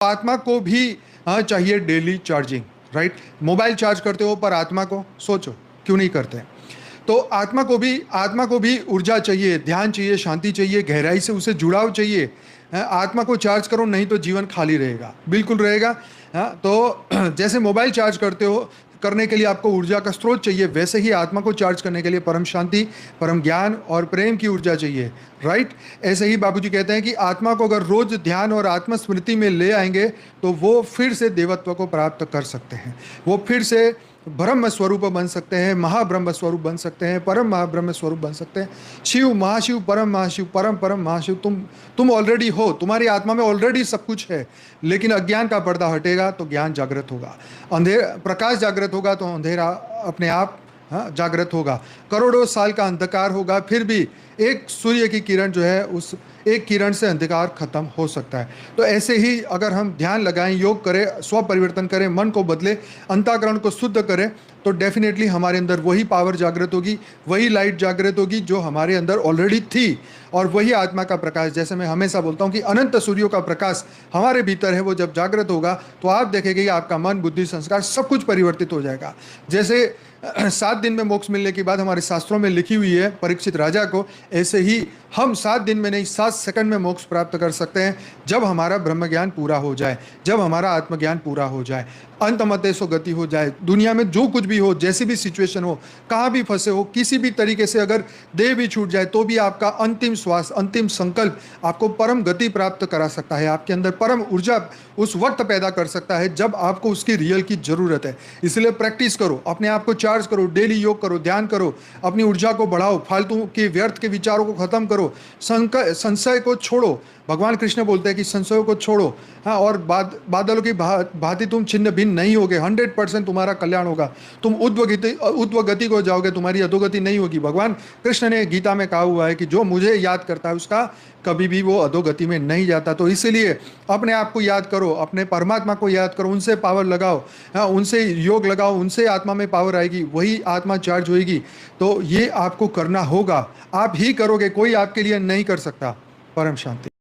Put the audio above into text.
आत्मा को भी चाहिए daily charging, right. Mobile charge करते हो पर आत्मा को सोचो क्यों नहीं करते। तो आत्मा को भी ऊर्जा चाहिए, ध्यान चाहिए, शांति चाहिए, गहराई से उसे जुड़ाव चाहिए। आत्मा को चार्ज करो, नहीं तो जीवन खाली रहेगा, बिल्कुल रहेगा। तो जैसे मोबाइल चार्ज करते हो, करने के लिए आपको ऊर्जा का स्रोत चाहिए, वैसे ही आत्मा को चार्ज करने के लिए परम शांति, परम ज्ञान और प्रेम की ऊर्जा चाहिए, राइट। ऐसे ही बाबूजी कहते हैं कि आत्मा को अगर रोज ध्यान और आत्मस्मृति में ले आएंगे तो वो फिर से देवत्व को प्राप्त कर सकते हैं, वो फिर से ब्रह्म स्वरूप बन सकते हैं, महाब्रह्म स्वरूप बन सकते हैं, परम महाब्रह्म स्वरूप बन सकते हैं। शिव महाशिव, परम महाशिव, परम परम महाशिव तुम ऑलरेडी हो, तुम्हारी आत्मा में ऑलरेडी सब कुछ है। लेकिन अज्ञान का पर्दा हटेगा तो ज्ञान जागृत होगा, प्रकाश जागृत होगा तो अंधेरा अपने आप जागृत होगा। करोड़ों साल का अंधकार होगा, फिर भी एक सूर्य की किरण जो है, उस एक किरण से अंधकार खत्म हो सकता है। तो ऐसे ही अगर हम ध्यान लगाएं, योग करें, स्व परिवर्तन करें, मन को बदले, अंतःकरण को शुद्ध करें, तो डेफिनेटली हमारे अंदर वही पावर जागृत होगी, वही लाइट जागृत होगी जो हमारे अंदर ऑलरेडी थी। और वही आत्मा का प्रकाश, जैसे मैं हमेशा बोलता हूँ कि अनंत सूर्यों का प्रकाश हमारे भीतर है, वो जब जागृत होगा तो आप देखेंगे कि आपका मन, बुद्धि, संस्कार सब कुछ परिवर्तित हो जाएगा। जैसे 7 दिन में मोक्ष मिलने की बात हमारे शास्त्रों में लिखी हुई है परीक्षित राजा को, ऐसे ही हम 7 दिन में नहीं 7 सेकंड में मोक्ष प्राप्त कर सकते हैं, जब हमारा ब्रह्म ज्ञान पूरा हो जाए, जब हमारा आत्मज्ञान पूरा हो जाए, अंतमते सो गति हो जाए। दुनिया में जो कुछ भी हो, जैसी भी सिचुएशन हो, कहाँ भी फंसे हो, किसी भी तरीके से अगर देह भी छूट जाए तो भी आपका अंतिम श्वास, अंतिम संकल्प आपको परम गति प्राप्त करा सकता है, आपके अंदर परम ऊर्जा उस वक्त पैदा कर सकता है जब आपको उसकी रियल की जरूरत है। इसलिए प्रैक्टिस करो, अपने आप को चार्ज करो, डेली योग करो, ध्यान करो, अपनी ऊर्जा को बढ़ाओ, फालतू के व्यर्थ के विचारों को खत्म करो, संशय को छोड़ो। भगवान कृष्ण बोलते हैं कि संशयों को छोड़ो, और बादलों की भांति तुम छिन्न भिन्न नहीं होगे, 100% तुम्हारा कल्याण होगा, तुम ऊर्ध्व गति को जाओगे, तुम्हारी अधोगति नहीं होगी। भगवान कृष्ण ने गीता में कहा हुआ है कि जो मुझे याद करता है उसका कभी भी वो अधोगति में नहीं जाता। तो इसीलिए अपने आप को याद करो, अपने परमात्मा को याद करो, उनसे पावर लगाओ, उनसे योग लगाओ, उनसे आत्मा में पावर आएगी, वही आत्मा चार्ज होएगी। तो ये आपको करना होगा, आप ही करोगे, कोई आपके लिए नहीं कर सकता। परम शांति।